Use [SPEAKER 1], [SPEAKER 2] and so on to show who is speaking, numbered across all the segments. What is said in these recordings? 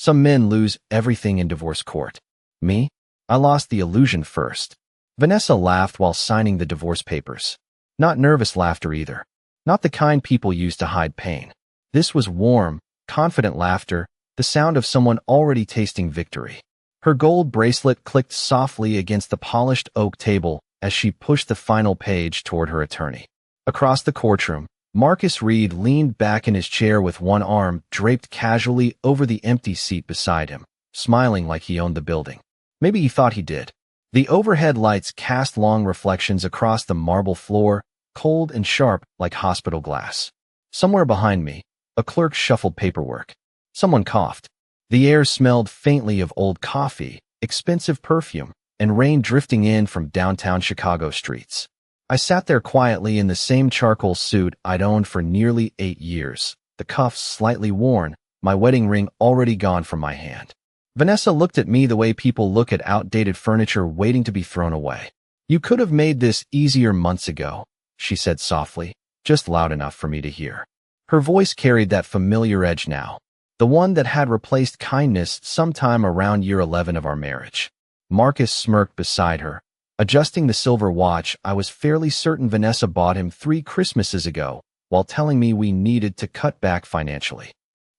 [SPEAKER 1] Some men lose everything in divorce court. Me? I lost the illusion first. Vanessa laughed while signing the divorce papers. Not nervous laughter either. Not the kind people use to hide pain. This was warm, confident laughter, the sound of someone already tasting victory. Her gold bracelet clicked softly against the polished oak table as she pushed the final page toward her attorney. Across the courtroom, Marcus Reed leaned back in his chair with one arm draped casually over the empty seat beside him, smiling like he owned the building. Maybe he thought he did. The overhead lights cast long reflections across the marble floor, cold and sharp like hospital glass. Somewhere behind me, a clerk shuffled paperwork. Someone coughed. The air smelled faintly of old coffee, expensive perfume, and rain drifting in from downtown Chicago streets. I sat there quietly in the same charcoal suit I'd owned for nearly 8 years, the cuffs slightly worn, my wedding ring already gone from my hand. Vanessa looked at me the way people look at outdated furniture waiting to be thrown away. "You could have made this easier months ago," she said softly, just loud enough for me to hear. Her voice carried that familiar edge now, the one that had replaced kindness sometime around year 11 of our marriage. Marcus smirked beside her, adjusting the silver watch I was fairly certain Vanessa bought him 3 Christmases ago, while telling me we needed to cut back financially.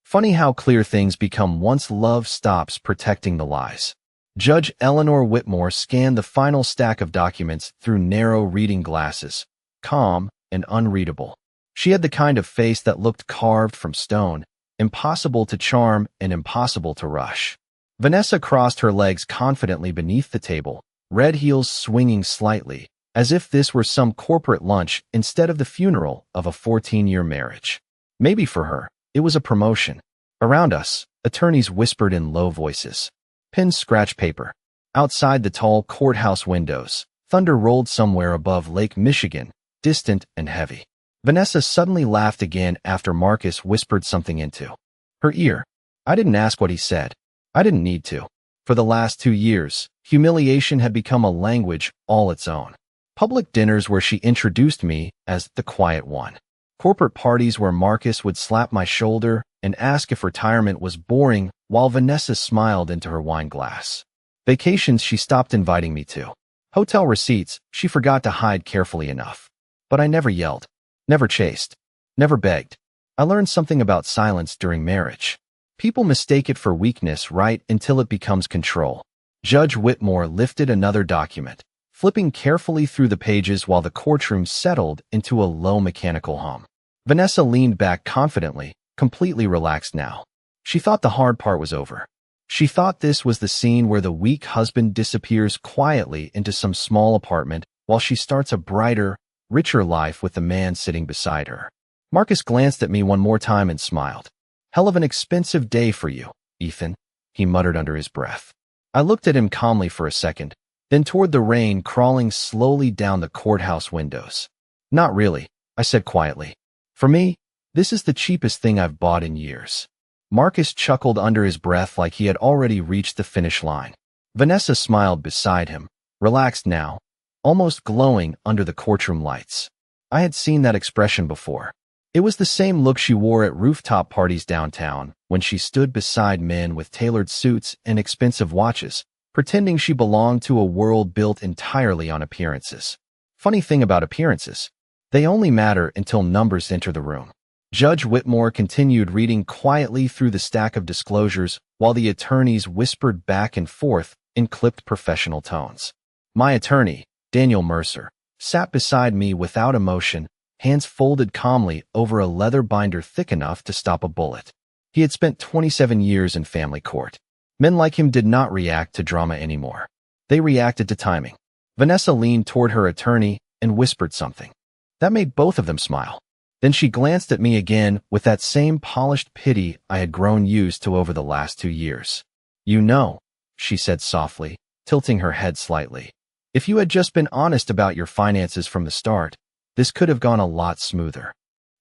[SPEAKER 1] Funny how clear things become once love stops protecting the lies. Judge Eleanor Whitmore scanned the final stack of documents through narrow reading glasses, calm and unreadable. She had the kind of face that looked carved from stone, impossible to charm and impossible to rush. Vanessa crossed her legs confidently beneath the table, red heels swinging slightly, as if this were some corporate lunch instead of the funeral of a 14-year marriage. Maybe for her, it was a promotion. Around us, attorneys whispered in low voices. Pens scratched paper. Outside the tall courthouse windows, thunder rolled somewhere above Lake Michigan, distant and heavy. Vanessa suddenly laughed again after Marcus whispered something into her ear. I didn't ask what he said. I didn't need to. For the last 2 years, humiliation had become a language all its own. Public dinners where she introduced me as the quiet one. Corporate parties where Marcus would slap my shoulder and ask if retirement was boring while Vanessa smiled into her wine glass. Vacations she stopped inviting me to. Hotel receipts she forgot to hide carefully enough. But I never yelled, never chased, never begged. I learned something about silence during marriage. People mistake it for weakness right until it becomes control. Judge Whitmore lifted another document, flipping carefully through the pages while the courtroom settled into a low mechanical hum. Vanessa leaned back confidently, completely relaxed now. She thought the hard part was over. She thought this was the scene where the weak husband disappears quietly into some small apartment while she starts a brighter, richer life with the man sitting beside her. Marcus glanced at me one more time and smiled. "Hell of an expensive day for you, Ethan," he muttered under his breath. I looked at him calmly for a second, then toward the rain crawling slowly down the courthouse windows. "Not really," I said quietly. "For me, this is the cheapest thing I've bought in years." Marcus chuckled under his breath like he had already reached the finish line. Vanessa smiled beside him, relaxed now, almost glowing under the courtroom lights. I had seen that expression before. It was the same look she wore at rooftop parties downtown when she stood beside men with tailored suits and expensive watches, pretending she belonged to a world built entirely on appearances. Funny thing about appearances, they only matter until numbers enter the room. Judge Whitmore continued reading quietly through the stack of disclosures while the attorneys whispered back and forth in clipped professional tones. My attorney, Daniel Mercer, sat beside me without emotion, hands folded calmly over a leather binder thick enough to stop a bullet. He had spent 27 years in family court. Men like him did not react to drama anymore. They reacted to timing. Vanessa leaned toward her attorney and whispered something. That made both of them smile. Then she glanced at me again with that same polished pity I had grown used to over the last 2 years. "You know," she said softly, tilting her head slightly, "if you had just been honest about your finances from the start, this could have gone a lot smoother."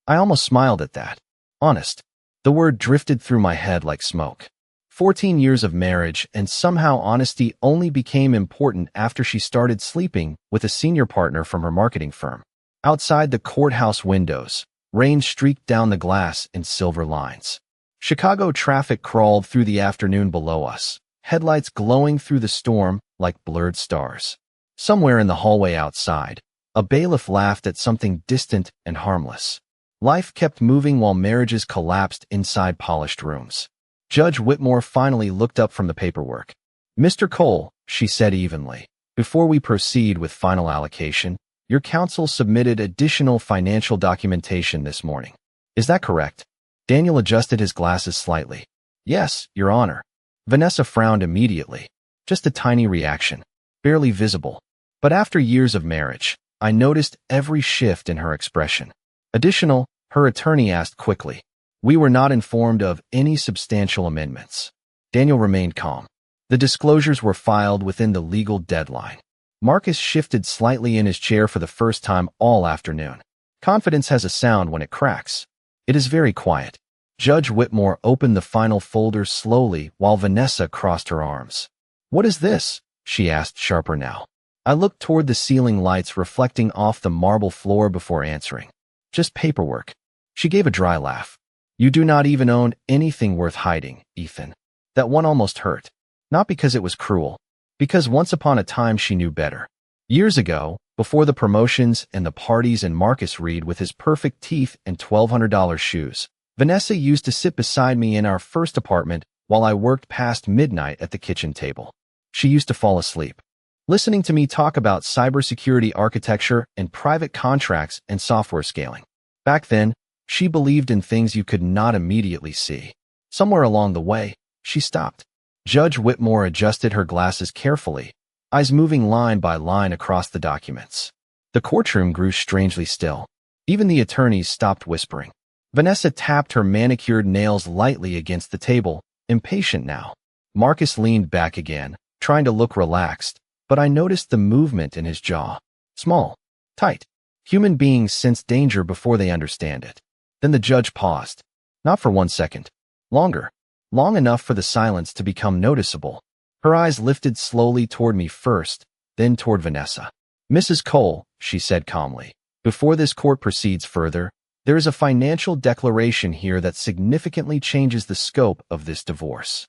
[SPEAKER 1] I almost smiled at that. Honest. The word drifted through my head like smoke. 14 years of marriage, and somehow honesty only became important after she started sleeping with a senior partner from her marketing firm. Outside the courthouse windows, rain streaked down the glass in silver lines. Chicago traffic crawled through the afternoon below us, headlights glowing through the storm like blurred stars. Somewhere in the hallway outside, a bailiff laughed at something distant and harmless. Life kept moving while marriages collapsed inside polished rooms. Judge Whitmore finally looked up from the paperwork. "Mr. Cole," she said evenly, "before we proceed with final allocation, your counsel submitted additional financial documentation this morning. Is that correct?" Daniel adjusted his glasses slightly. "Yes, Your Honor." Vanessa frowned immediately. Just a tiny reaction, barely visible. But after years of marriage, I noticed every shift in her expression. "Additional?" her attorney asked quickly. "We were not informed of any substantial amendments." Daniel remained calm. The disclosures were filed within the legal deadline. Marcus shifted slightly in his chair for the first time all afternoon. Confidence has a sound when it cracks. It is very quiet. Judge Whitmore opened the final folder slowly while Vanessa crossed her arms. "What is this?" she asked, sharper now. I looked toward the ceiling lights reflecting off the marble floor before answering. "Just paperwork." She gave a dry laugh. "You do not even own anything worth hiding, Ethan." That one almost hurt. Not because it was cruel, because once upon a time she knew better. Years ago, before the promotions and the parties and Marcus Reed with his perfect teeth and $1,200 shoes, Vanessa used to sit beside me in our first apartment while I worked past midnight at the kitchen table. She used to fall asleep, listening to me talk about cybersecurity architecture and private contracts and software scaling. Back then, she believed in things you could not immediately see. Somewhere along the way, she stopped. Judge Whitmore adjusted her glasses carefully, eyes moving line by line across the documents. The courtroom grew strangely still. Even the attorneys stopped whispering. Vanessa tapped her manicured nails lightly against the table, impatient now. Marcus leaned back again, trying to look relaxed, but I noticed the movement in his jaw. Small, tight. Human beings sense danger before they understand it. Then the judge paused. Not for 1 second. Longer. Long enough for the silence to become noticeable. Her eyes lifted slowly toward me first, then toward Vanessa. "Mrs. Cole," she said calmly, "before this court proceeds further, there is a financial declaration here that significantly changes the scope of this divorce."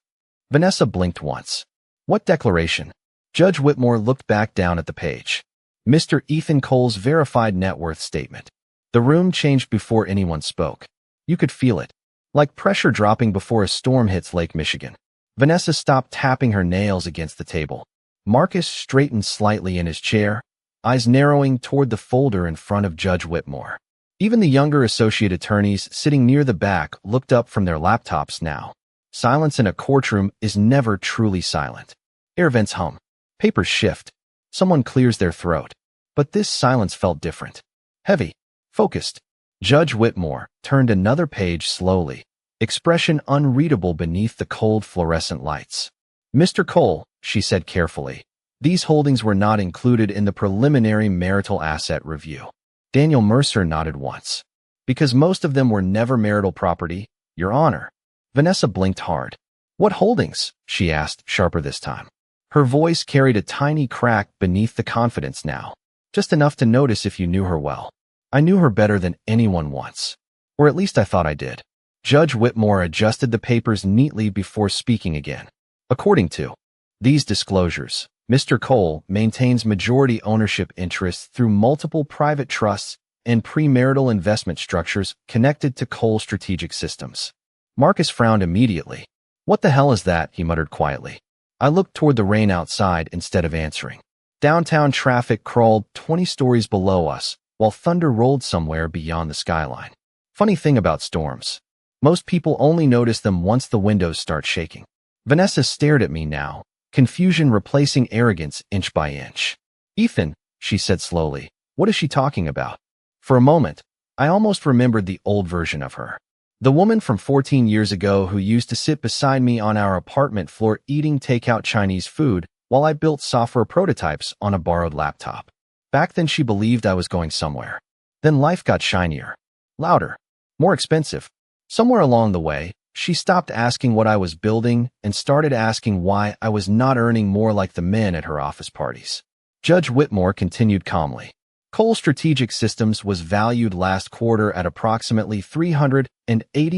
[SPEAKER 1] Vanessa blinked once. "What declaration?" Judge Whitmore looked back down at the page. "Mr. Ethan Cole's verified net worth statement." The room changed before anyone spoke. You could feel it, like pressure dropping before a storm hits Lake Michigan. Vanessa stopped tapping her nails against the table. Marcus straightened slightly in his chair, eyes narrowing toward the folder in front of Judge Whitmore. Even the younger associate attorneys sitting near the back looked up from their laptops now. Silence in a courtroom is never truly silent. Air vents hum. Papers shift. Someone clears their throat. But this silence felt different. Heavy. Focused. Judge Whitmore turned another page slowly, expression unreadable beneath the cold fluorescent lights. "Mr. Cole," she said carefully, "these holdings were not included in the preliminary marital asset review." Daniel Mercer nodded once. "Because most of them were never marital property, Your Honor." Vanessa blinked hard. "What holdings?" she asked, sharper this time. Her voice carried a tiny crack beneath the confidence now, just enough to notice if you knew her well. I knew her better than anyone once. Or at least I thought I did. Judge Whitmore adjusted the papers neatly before speaking again. "According to these disclosures, Mr. Cole maintains majority ownership interests through multiple private trusts and premarital investment structures connected to Cole Strategic Systems." Marcus frowned immediately. "What the hell is that?" he muttered quietly. I looked toward the rain outside instead of answering. Downtown traffic crawled 20 stories below us, while thunder rolled somewhere beyond the skyline. Funny thing about storms. Most people only notice them once the windows start shaking. Vanessa stared at me now, confusion replacing arrogance inch by inch. "Ethan," she said slowly, "what is she talking about?" For a moment, I almost remembered the old version of her. The woman from 14 years ago who used to sit beside me on our apartment floor eating takeout Chinese food while I built software prototypes on a borrowed laptop. Back then she believed I was going somewhere. Then life got shinier, louder, more expensive. Somewhere along the way, she stopped asking what I was building and started asking why I was not earning more like the men at her office parties. Judge Whitmore continued calmly. Cole Strategic Systems was valued last quarter at approximately $380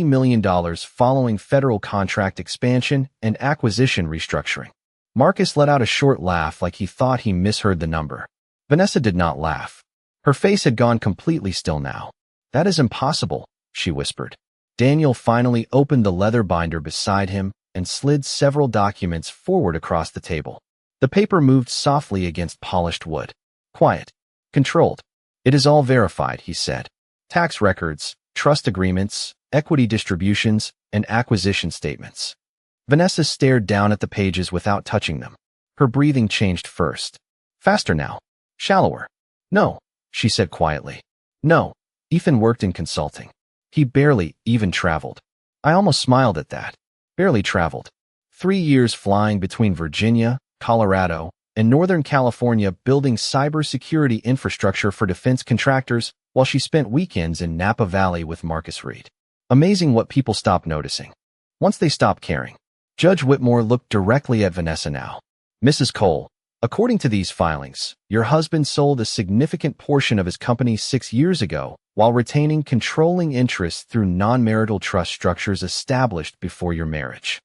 [SPEAKER 1] million following federal contract expansion and acquisition restructuring. Marcus let out a short laugh like he thought he misheard the number. Vanessa did not laugh. Her face had gone completely still now. "That is impossible," she whispered. Daniel finally opened the leather binder beside him and slid several documents forward across the table. The paper moved softly against polished wood. Quiet. Controlled. "It is all verified," he said. "Tax records, trust agreements, equity distributions, and acquisition statements." Vanessa stared down at the pages without touching them. Her breathing changed first. Faster now. Shallower. "No," she said quietly. "No. Ethan worked in consulting. He barely even traveled." I almost smiled at that. Barely traveled. 3 years flying between Virginia, Colorado, and Northern California building cybersecurity infrastructure for defense contractors while she spent weekends in Napa Valley with Marcus Reed. Amazing what people stop noticing. Once they stop caring. Judge Whitmore looked directly at Vanessa now. "Mrs. Cole, according to these filings, your husband sold a significant portion of his company 6 years ago while retaining controlling interests through non-marital trust structures established before your marriage."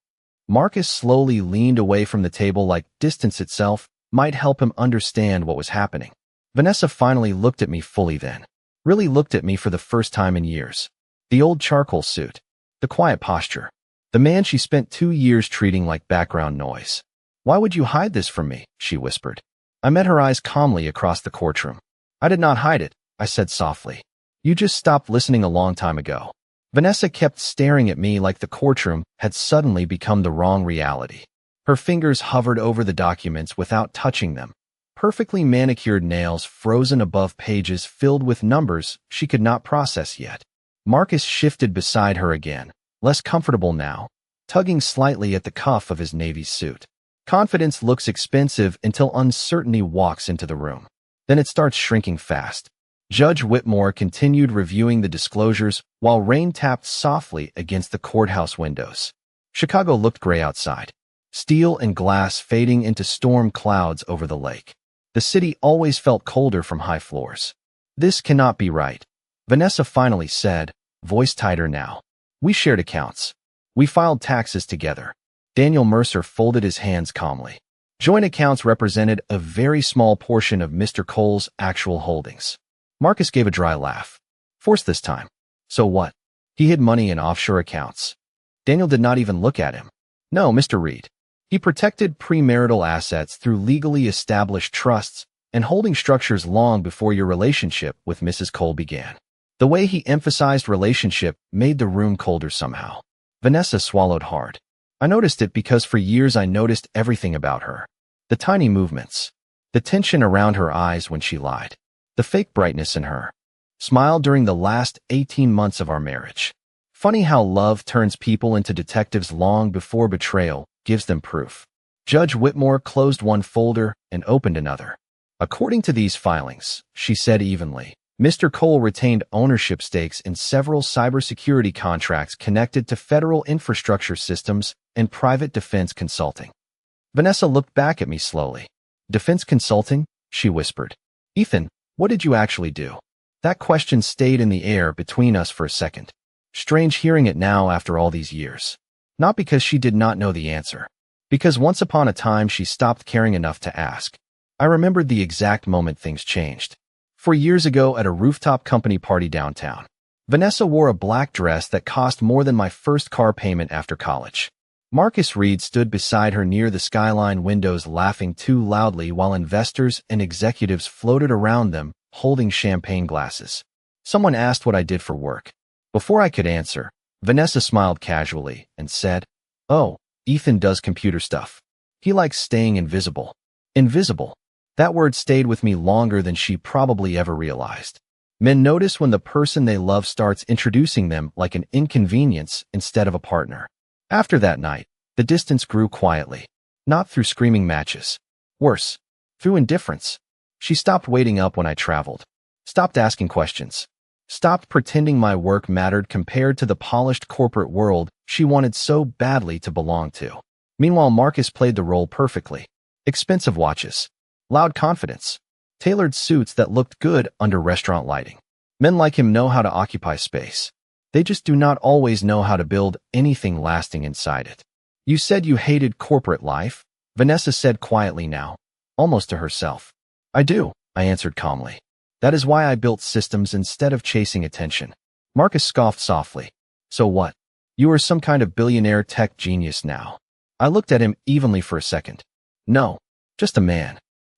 [SPEAKER 1] Marcus slowly leaned away from the table like distance itself might help him understand what was happening. Vanessa finally looked at me fully then. Really looked at me for the first time in years. The old charcoal suit. The quiet posture. The man she spent 2 years treating like background noise. "Why would you hide this from me?" she whispered. I met her eyes calmly across the courtroom. "I did not hide it," I said softly. "You just stopped listening a long time ago." Vanessa kept staring at me like the courtroom had suddenly become the wrong reality. Her fingers hovered over the documents without touching them. Perfectly manicured nails frozen above pages filled with numbers she could not process yet. Marcus shifted beside her again, less comfortable now, tugging slightly at the cuff of his navy suit. Confidence looks expensive until uncertainty walks into the room. Then it starts shrinking fast. Judge Whitmore continued reviewing the disclosures while rain tapped softly against the courthouse windows. Chicago looked gray outside. Steel and glass fading into storm clouds over the lake. The city always felt colder from high floors. "This cannot be right," Vanessa finally said, voice tighter now. "We shared accounts. We filed taxes together." Daniel Mercer folded his hands calmly. Joint accounts represented a very small portion of Mr. Cole's actual holdings. Marcus gave a dry laugh. Forced this time. So what? He hid money in offshore accounts. Daniel did not even look at him. "No, Mr. Reed. He protected premarital assets through legally established trusts and holding structures long before your relationship with Mrs. Cole began." The way he emphasized relationship made the room colder somehow. Vanessa swallowed hard. I noticed it because for years I noticed everything about her. The tiny movements. The tension around her eyes when she lied. The fake brightness in her smile during the last 18 months of our marriage. Funny how love turns people into detectives long before betrayal gives them proof. Judge Whitmore closed one folder and opened another. "According to these filings," she said evenly, "Mr. Cole retained ownership stakes in several cybersecurity contracts connected to federal infrastructure systems and private defense consulting." Vanessa looked back at me slowly. "Defense consulting?" she whispered. "Ethan, what did you actually do?" That question stayed in the air between us for a second. Strange hearing it now after all these years. Not because she did not know the answer. Because once upon a time she stopped caring enough to ask. I remembered the exact moment things changed. 4 years ago at a rooftop company party downtown. Vanessa wore a black dress that cost more than my first car payment after college. Marcus Reed stood beside her near the skyline windows laughing too loudly while investors and executives floated around them, holding champagne glasses. Someone asked what I did for work. Before I could answer, Vanessa smiled casually and said, "Oh, Ethan does computer stuff. He likes staying invisible." Invisible. That word stayed with me longer than she probably ever realized. Men notice when the person they love starts introducing them like an inconvenience instead of a partner. After that night, the distance grew quietly. Not through screaming matches. Worse, through indifference. She stopped waiting up when I traveled. Stopped asking questions. Stopped pretending my work mattered compared to the polished corporate world she wanted so badly to belong to. Meanwhile, Marcus played the role perfectly. Expensive watches. Loud confidence. tailored suits that looked good under restaurant lighting. Men like him know how to occupy space. They just do not always know how to build anything lasting inside it. You said you hated corporate life, Vanessa said quietly now, almost to herself. I do, I answered calmly. That is why I built systems instead of chasing attention. Marcus scoffed softly. So what? You are some kind of billionaire tech genius now. I looked at him evenly for a second. No, just a man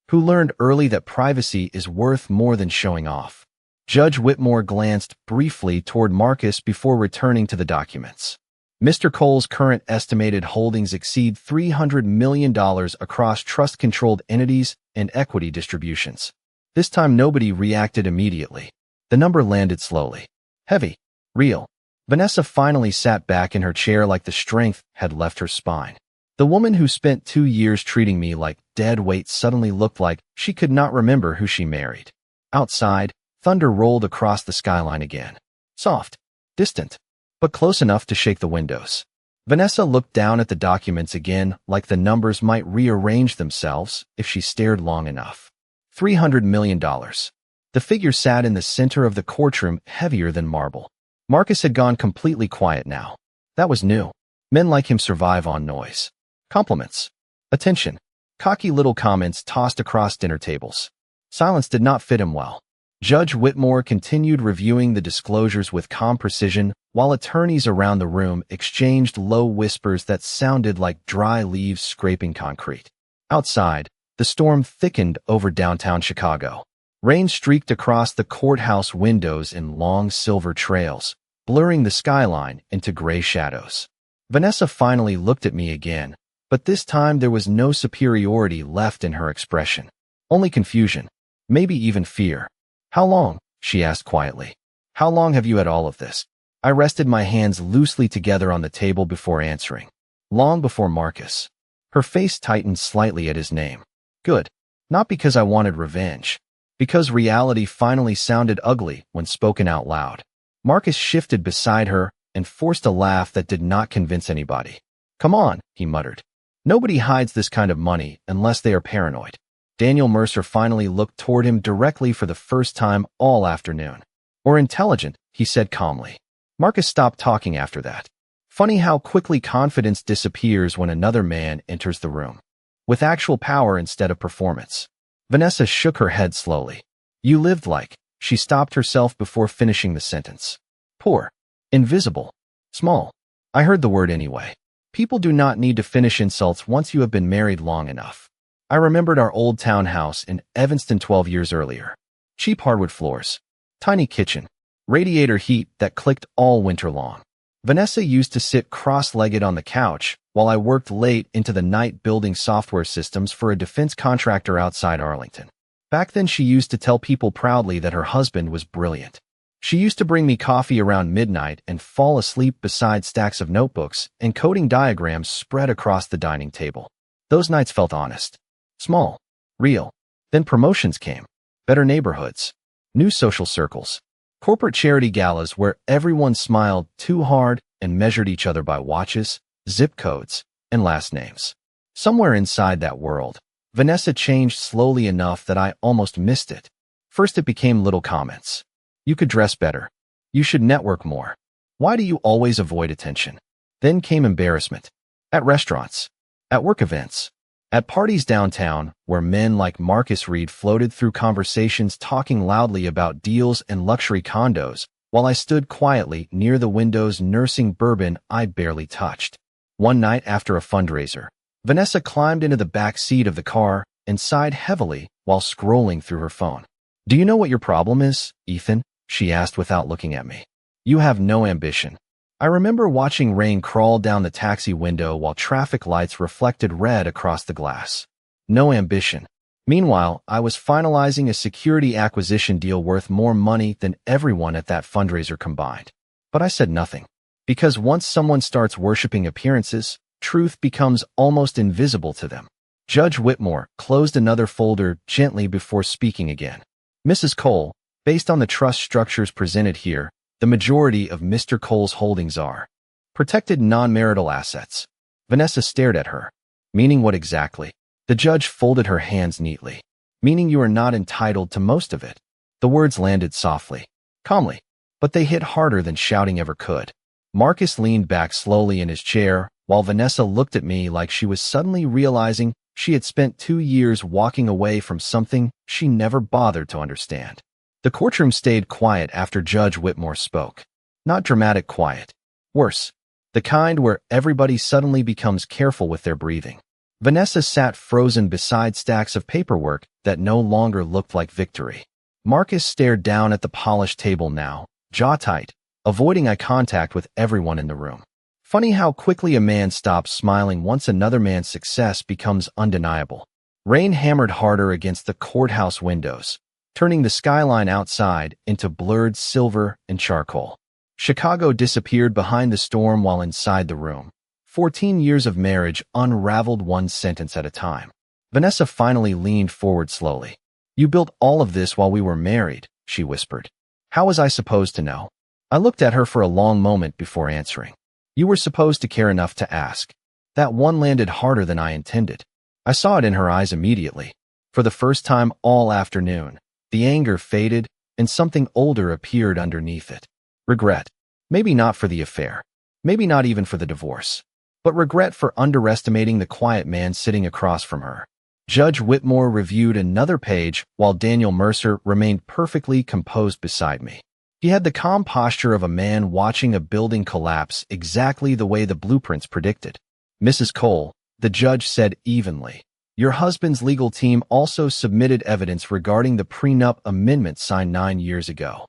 [SPEAKER 1] who learned early that privacy is worth more than showing off. Judge Whitmore glanced briefly toward Marcus before returning to the documents. Mr. Cole's current estimated holdings exceed $300 million across trust-controlled entities and equity distributions. This time nobody reacted immediately. The number landed slowly. Heavy. Real. Vanessa finally sat back in her chair like the strength had left her spine. The woman who spent 2 years treating me like dead weight suddenly looked like she could not remember who she married. Outside, thunder rolled across the skyline again. Soft. Distant. But close enough to shake the windows. Vanessa looked down at the documents again like the numbers might rearrange themselves if she stared long enough. $300 million. The figure sat in the center of the courtroom, heavier than marble. Marcus had gone completely quiet now. That was new. Men like him survive on noise. Compliments. Attention. Cocky little comments tossed across dinner tables. Silence did not fit him well. Judge Whitmore continued reviewing the disclosures with calm precision, while attorneys around the room exchanged low whispers that sounded like dry leaves scraping concrete. Outside, the storm thickened over downtown Chicago. Rain streaked across the courthouse windows in long silver trails, blurring the skyline into gray shadows. Vanessa finally looked at me again, but this time there was no superiority left in her expression. Only confusion. Maybe even fear. How long? She asked quietly. How long have you had all of this? I rested my hands loosely together on the table before answering. Long before Marcus. Her face tightened slightly at his name. Good. Not because I wanted revenge. Because reality finally sounded ugly when spoken out loud. Marcus shifted beside her and forced a laugh that did not convince anybody. Come on, he muttered. Nobody hides this kind of money unless they are paranoid. Daniel Mercer finally looked toward him directly for the first time all afternoon. Or intelligent, he said calmly. Marcus stopped talking after that. Funny how quickly confidence disappears when another man enters the room. With actual power instead of performance. Vanessa shook her head slowly. You lived like. She stopped herself before finishing the sentence. Poor. Invisible. Small. I heard the word anyway. People do not need to finish insults once you have been married long enough. I remembered our old townhouse in Evanston 12 years earlier. Cheap hardwood floors. Tiny kitchen. Radiator heat that clicked all winter long. Vanessa used to sit cross-legged on the couch while I worked late into the night building software systems for a defense contractor outside Arlington. Back then she used to tell people proudly that her husband was brilliant. She used to bring me coffee around midnight and fall asleep beside stacks of notebooks and coding diagrams spread across the dining table. Those nights felt honest. Small. Real. Then promotions came. Better neighborhoods. New social circles. Corporate charity galas where everyone smiled too hard and measured each other by watches, zip codes, and last names. Somewhere inside that world, Vanessa changed slowly enough that I almost missed it. First it became little comments. You could dress better. You should network more. Why do you always avoid attention? Then came embarrassment. At restaurants. At work events. At parties downtown, where men like Marcus Reed floated through conversations talking loudly about deals and luxury condos, while I stood quietly near the windows nursing bourbon I barely touched. One night after a fundraiser, Vanessa climbed into the back seat of the car and sighed heavily while scrolling through her phone. Do you know what your problem is, Ethan? She asked without looking at me. You have no ambition. I remember watching rain crawl down the taxi window while traffic lights reflected red across the glass. No ambition. Meanwhile, I was finalizing a security acquisition deal worth more money than everyone at that fundraiser combined. But I said nothing. Because once someone starts worshiping appearances, truth becomes almost invisible to them. Judge Whitmore closed another folder gently before speaking again. Mrs. Cole, based on the trust structures presented here, the majority of Mr. Cole's holdings are protected non-marital assets. Vanessa stared at her. Meaning what exactly? The judge folded her hands neatly. meaning you are not entitled to most of it. The words landed softly, calmly, but they hit harder than shouting ever could. Marcus leaned back slowly in his chair, while Vanessa looked at me like she was suddenly realizing she had spent 2 years walking away from something she never bothered to understand. The courtroom stayed quiet after Judge Whitmore spoke. Not dramatic quiet. Worse, the kind where everybody suddenly becomes careful with their breathing. Vanessa sat frozen beside stacks of paperwork that no longer looked like victory. Marcus stared down at the polished table now, jaw tight, avoiding eye contact with everyone in the room. Funny how quickly a man stops smiling once another man's success becomes undeniable. Rain hammered harder against the courthouse windows, turning the skyline outside into blurred silver and charcoal. Chicago disappeared behind the storm while inside the room. 14 years of marriage unraveled one sentence at a time. Vanessa finally leaned forward slowly. "You built all of this while we were married," she whispered. "How was I supposed to know?" I looked at her for a long moment before answering. "You were supposed to care enough to ask." That one landed harder than I intended. I saw it in her eyes immediately. For the first time all afternoon, the anger faded and something older appeared underneath it. Regret. Maybe not for the affair. Maybe not even for the divorce. But regret for underestimating the quiet man sitting across from her. Judge Whitmore reviewed another page while Daniel Mercer remained perfectly composed beside me. He had the calm posture of a man watching a building collapse exactly the way the blueprints predicted. "Mrs. Cole," the judge said evenly, "your husband's legal team also submitted evidence regarding the prenup amendment signed 9 years ago."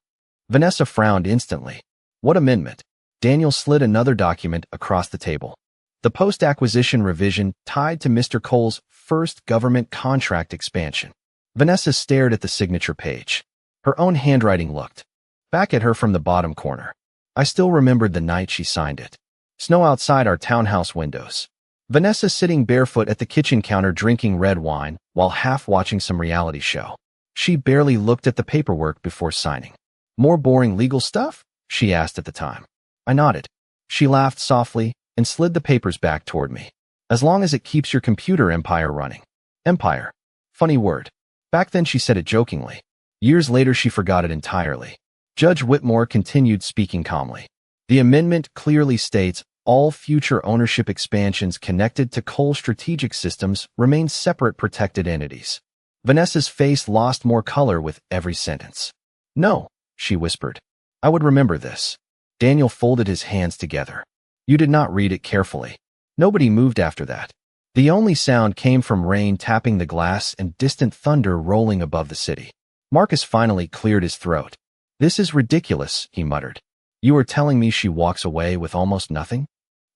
[SPEAKER 1] Vanessa frowned instantly. "What amendment?" Daniel slid another document across the table. "The post-acquisition revision tied to Mr. Cole's first government contract expansion." Vanessa stared at the signature page. Her own handwriting looked back at her from the bottom corner. I still remembered the night she signed it. Snow outside our townhouse windows. Vanessa sitting barefoot at the kitchen counter drinking red wine while half watching some reality show. She barely looked at the paperwork before signing. "More boring legal stuff?" she asked at the time. I nodded. She laughed softly and slid the papers back toward me. "As long as it keeps your computer empire running." Empire. Funny word. Back then she said it jokingly. Years later she forgot it entirely. Judge Whitmore continued speaking calmly. "The amendment clearly states all future ownership expansions connected to Cole Strategic Systems remain separate protected entities." Vanessa's face lost more color with every sentence. "No," she whispered. "I would remember this." Daniel folded his hands together. "You did not read it carefully." Nobody moved after that. The only sound came from rain tapping the glass and distant thunder rolling above the city. Marcus finally cleared his throat. "This is ridiculous," he muttered. "You are telling me she walks away with almost nothing?"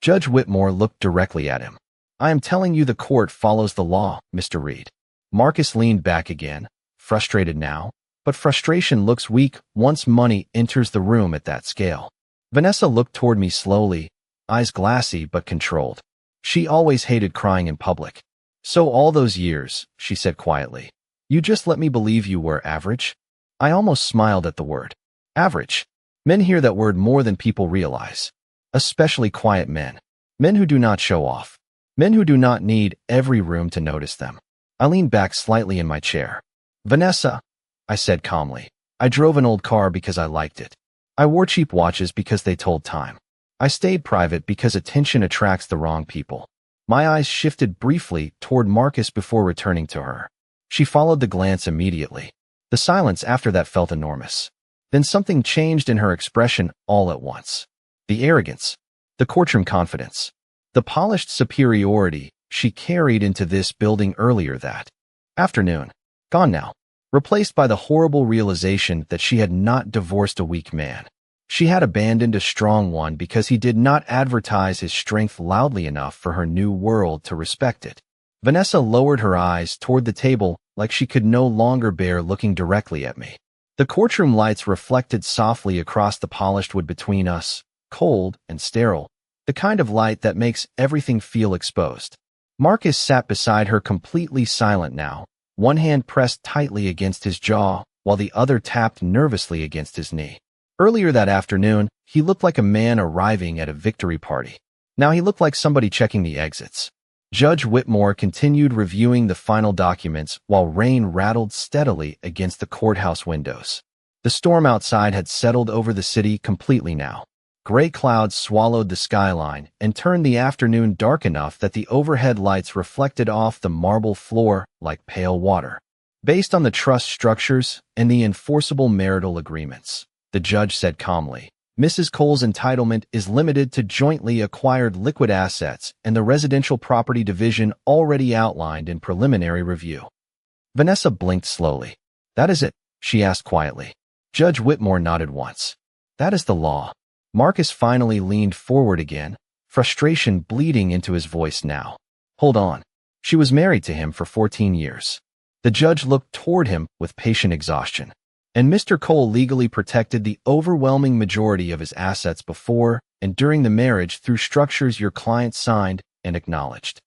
[SPEAKER 1] Judge Whitmore looked directly at him. "I am telling you the court follows the law, Mr. Reed." Marcus leaned back again, frustrated now, but frustration looks weak once money enters the room at that scale. Vanessa looked toward me slowly, eyes glassy but controlled. She always hated crying in public. "So all those years," she said quietly, "you just let me believe you were average?" I almost smiled at the word. Average. Men hear that word more than people realize. Especially quiet men. Men who do not show off. Men who do not need every room to notice them. I leaned back slightly in my chair. "Vanessa," I said calmly, "I drove an old car because I liked it. I wore cheap watches because they told time. I stayed private because attention attracts the wrong people." My eyes shifted briefly toward Marcus before returning to her. She followed the glance immediately. The silence after that felt enormous. Then something changed in her expression all at once. The arrogance, the courtroom confidence, the polished superiority she carried into this building earlier that afternoon. Gone now. Replaced by the horrible realization that she had not divorced a weak man. She had abandoned a strong one because he did not advertise his strength loudly enough for her new world to respect it. Vanessa lowered her eyes toward the table like she could no longer bear looking directly at me. The courtroom lights reflected softly across the polished wood between us, cold and sterile, the kind of light that makes everything feel exposed. Marcus sat beside her completely silent now, one hand pressed tightly against his jaw while the other tapped nervously against his knee. Earlier that afternoon, he looked like a man arriving at a victory party. Now he looked like somebody checking the exits. Judge Whitmore continued reviewing the final documents while rain rattled steadily against the courthouse windows. The storm outside had settled over the city completely now. Gray clouds swallowed the skyline and turned the afternoon dark enough that the overhead lights reflected off the marble floor like pale water. Based on the trust structures and the enforceable marital agreements, the judge said calmly, Mrs. Cole's entitlement is limited to jointly acquired liquid assets and the residential property division already outlined in preliminary review. Vanessa blinked slowly. That is it, she asked quietly. Judge Whitmore nodded once. That is the law. Marcus finally leaned forward again, frustration bleeding into his voice now. Hold on. She was married to him for 14 years. The judge looked toward him with patient exhaustion. And Mr. Cole legally protected the overwhelming majority of his assets before and during the marriage through structures your client signed and acknowledged.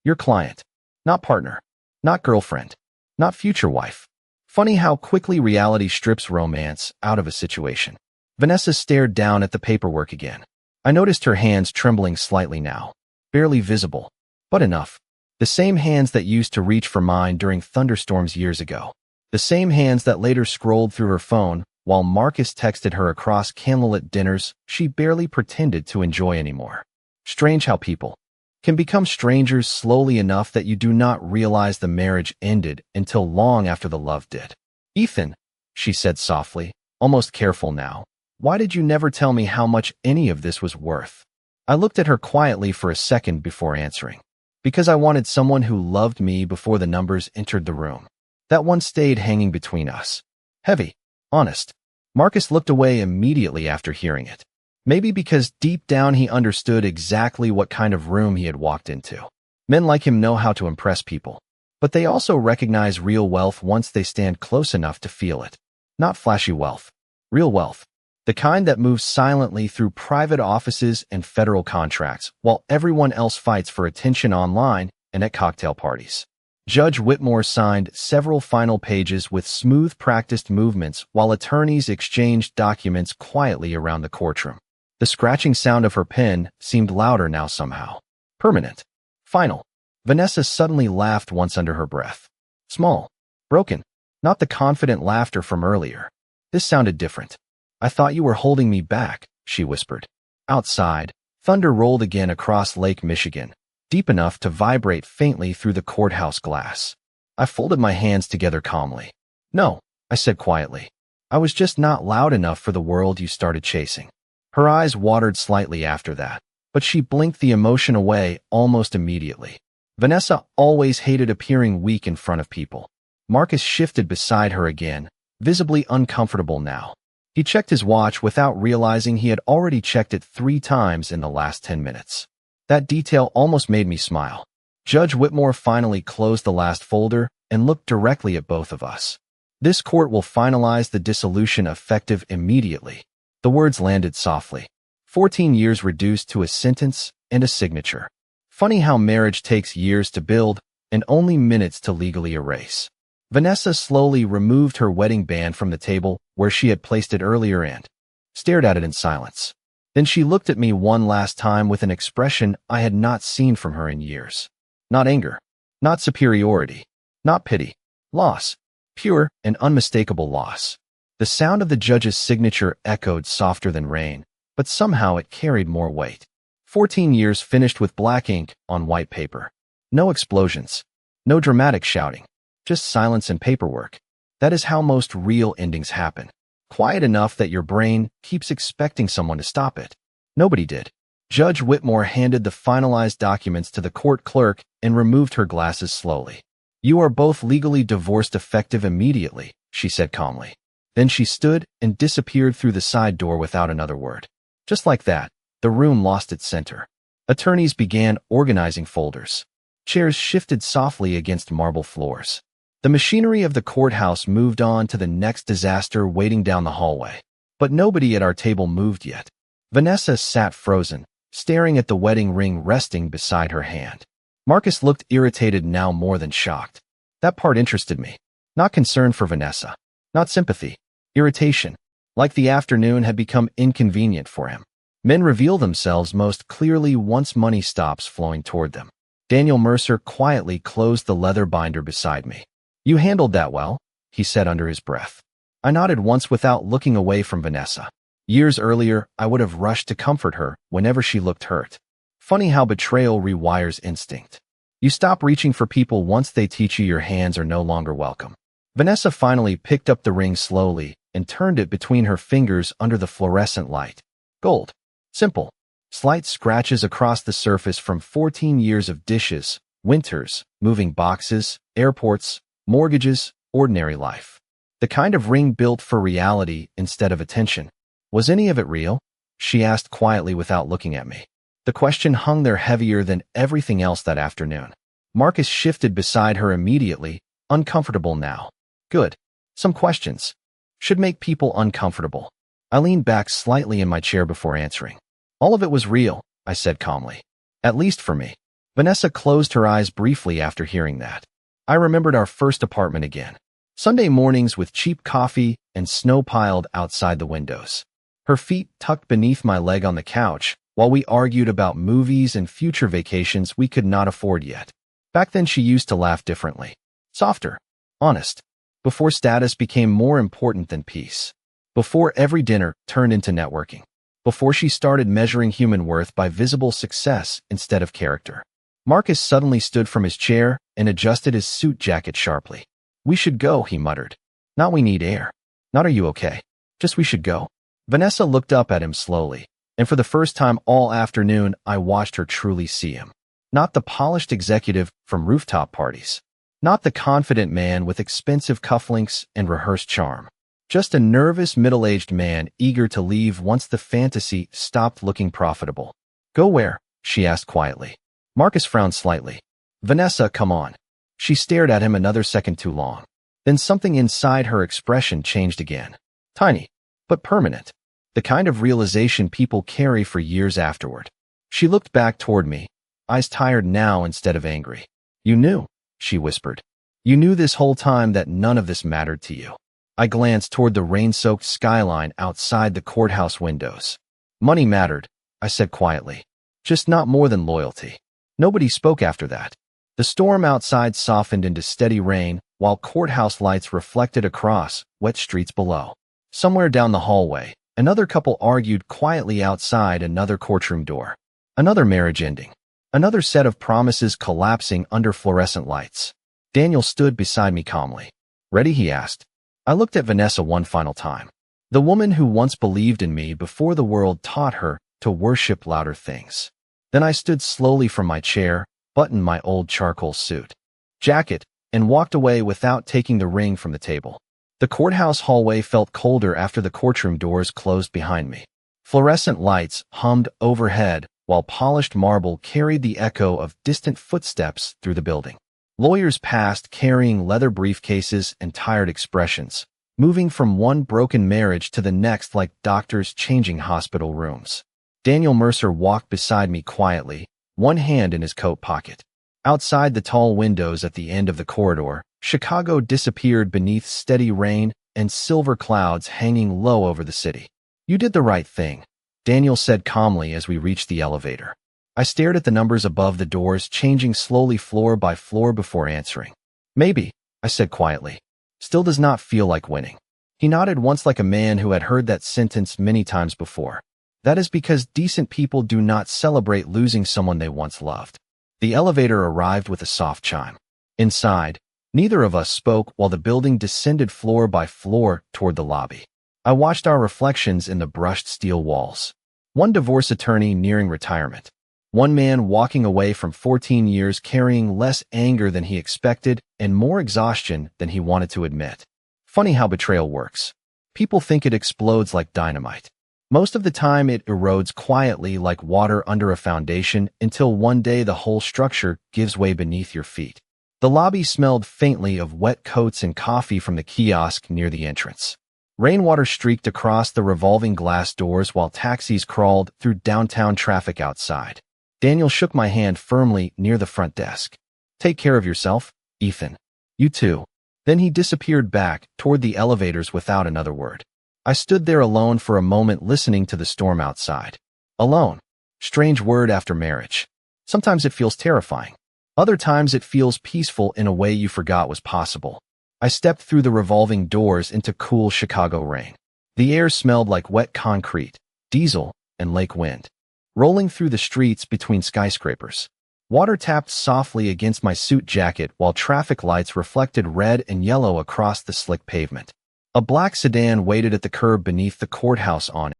[SPEAKER 1] Your client. Not partner. Not girlfriend. Not future wife. Funny how quickly reality strips romance out of a situation. Vanessa stared down at the paperwork again. I noticed her hands trembling slightly now. Barely visible. But enough. The same hands that used to reach for mine during thunderstorms years ago. The same hands that later scrolled through her phone while Marcus texted her across candlelit dinners she barely pretended to enjoy anymore. Strange how people can become strangers slowly enough that you do not realize the marriage ended until long after the love did. Ethan, she said softly, almost careful now, why did you never tell me how much any of this was worth? I looked at her quietly for a second before answering. Because I wanted someone who loved me before the numbers entered the room. That one stayed hanging between us. Heavy. Honest. Marcus looked away immediately after hearing it. Maybe because deep down he understood exactly what kind of room he had walked into. Men like him know how to impress people. But they also recognize real wealth once they stand close enough to feel it. Not flashy wealth. Real wealth. The kind that moves silently through private offices and federal contracts while everyone else fights for attention online and at cocktail parties. Judge Whitmore signed several final pages with smooth practiced movements while attorneys exchanged documents quietly around the courtroom. The scratching sound of her pen seemed louder now somehow. Permanent. Final. Vanessa suddenly laughed once under her breath. Small. Broken. Not the confident laughter from earlier. This sounded different. I thought you were holding me back, she whispered. Outside, thunder rolled again across Lake Michigan, deep enough to vibrate faintly through the courthouse glass. I folded my hands together calmly. No, I said quietly. I was just not loud enough for the world you started chasing. Her eyes watered slightly after that, but she blinked the emotion away almost immediately. Vanessa always hated appearing weak in front of people. Marcus shifted beside her again, visibly uncomfortable now. He checked his watch without realizing he had already checked it 3 times in the last 10 minutes. That detail almost made me smile. Judge Whitmore finally closed the last folder and looked directly at both of us. This court will finalize the dissolution effective immediately. The words landed softly. 14 years reduced to a sentence and a signature. Funny how marriage takes years to build and only minutes to legally erase. Vanessa slowly removed her wedding band from the table where she had placed it earlier and stared at it in silence. Then she looked at me one last time with an expression I had not seen from her in years. Not anger, not superiority, not pity. Loss. Pure and unmistakable loss. The sound of the judge's signature echoed softer than rain, but somehow it carried more weight. 14 years finished with black ink on white paper. No explosions. No dramatic shouting. Just silence and paperwork. That is how most real endings happen. Quiet enough that your brain keeps expecting someone to stop it. Nobody did. Judge Whitmore handed the finalized documents to the court clerk and removed her glasses slowly. You are both legally divorced effective immediately, she said calmly. Then she stood and disappeared through the side door without another word. Just like that, the room lost its center. Attorneys began organizing folders. Chairs shifted softly against marble floors. The machinery of the courthouse moved on to the next disaster waiting down the hallway. But nobody at our table moved yet. Vanessa sat frozen, staring at the wedding ring resting beside her hand. Marcus looked irritated now more than shocked. That part interested me. Not concern for Vanessa. Not sympathy. Irritation. Like the afternoon had become inconvenient for him. Men reveal themselves most clearly once money stops flowing toward them. Daniel Mercer quietly closed the leather binder beside me. You handled that well, he said under his breath. I nodded once without looking away from Vanessa. Years earlier, I would have rushed to comfort her whenever she looked hurt. Funny how betrayal rewires instinct. You stop reaching for people once they teach you your hands are no longer welcome. Vanessa finally picked up the ring slowly and turned it between her fingers under the fluorescent light. Gold. Simple. Slight scratches across the surface from 14 years of dishes, winters, moving boxes, airports, mortgages, ordinary life. The kind of ring built for reality instead of attention. Was any of it real? She asked quietly without looking at me. The question hung there heavier than everything else that afternoon. Marcus shifted beside her immediately, uncomfortable now. Good. Some questions. Should make people uncomfortable. I leaned back slightly in my chair before answering. All of it was real, I said calmly. At least for me. Vanessa closed her eyes briefly after hearing that. I remembered our first apartment again. Sunday mornings with cheap coffee and snow piled outside the windows. Her feet tucked beneath my leg on the couch while we argued about movies and future vacations we could not afford yet. Back then she used to laugh differently. Softer. Honest. Before status became more important than peace. Before every dinner turned into networking. Before she started measuring human worth by visible success instead of character. Marcus suddenly stood from his chair and adjusted his suit jacket sharply. We should go, he muttered. Not we need air. Not are you okay. Just we should go. Vanessa looked up at him slowly, and for the first time all afternoon I watched her truly see him. Not the polished executive from rooftop parties. Not the confident man with expensive cufflinks and rehearsed charm. Just a nervous middle-aged man eager to leave once the fantasy stopped looking profitable. Go where? She asked quietly. Marcus frowned slightly. Vanessa, come on. She stared at him another second too long. Then something inside her expression changed again. Tiny, but permanent. The kind of realization people carry for years afterward. She looked back toward me, eyes tired now instead of angry. You knew, she whispered. You knew this whole time that none of this mattered to you. I glanced toward the rain-soaked skyline outside the courthouse windows. Money mattered, I said quietly. Just not more than loyalty. Nobody spoke after that. The storm outside softened into steady rain, while courthouse lights reflected across wet streets below. Somewhere down the hallway, another couple argued quietly outside another courtroom door. Another marriage ending. Another set of promises collapsing under fluorescent lights. Daniel stood beside me calmly. Ready? He asked. I looked at Vanessa one final time. The woman who once believed in me before the world taught her to worship louder things. Then I stood slowly from my chair, buttoned my old charcoal suit, jacket, and walked away without taking the ring from the table. The courthouse hallway felt colder after the courtroom doors closed behind me. Fluorescent lights hummed overhead, while polished marble carried the echo of distant footsteps through the building. Lawyers passed carrying leather briefcases and tired expressions, moving from one broken marriage to the next like doctors changing hospital rooms. Daniel Mercer walked beside me quietly, one hand in his coat pocket. Outside the tall windows at the end of the corridor, Chicago disappeared beneath steady rain and silver clouds hanging low over the city. You did the right thing, Daniel said calmly as we reached the elevator. I stared at the numbers above the doors, changing slowly floor by floor before answering. Maybe, I said quietly. Still does not feel like winning. He nodded once like a man who had heard that sentence many times before. That is because decent people do not celebrate losing someone they once loved. The elevator arrived with a soft chime. Inside, neither of us spoke while the building descended floor by floor toward the lobby. I watched our reflections in the brushed steel walls. One divorce attorney nearing retirement. One man walking away from 14 years carrying less anger than he expected and more exhaustion than he wanted to admit. Funny how betrayal works. People think it explodes like dynamite. Most of the time it erodes quietly like water under a foundation until one day the whole structure gives way beneath your feet. The lobby smelled faintly of wet coats and coffee from the kiosk near the entrance. Rainwater streaked across the revolving glass doors while taxis crawled through downtown traffic outside. Daniel shook my hand firmly near the front desk. Take care of yourself, Ethan. You too. Then he disappeared back toward the elevators without another word. I stood there alone for a moment listening to the storm outside. Alone. Strange word after marriage. Sometimes it feels terrifying. Other times it feels peaceful in a way you forgot was possible. I stepped through the revolving doors into cool Chicago rain. The air smelled like wet concrete, diesel, and lake wind. Rolling through the streets between skyscrapers. Water tapped softly against my suit jacket while traffic lights reflected red and yellow across the slick pavement. A black sedan waited at the curb beneath the courthouse awning.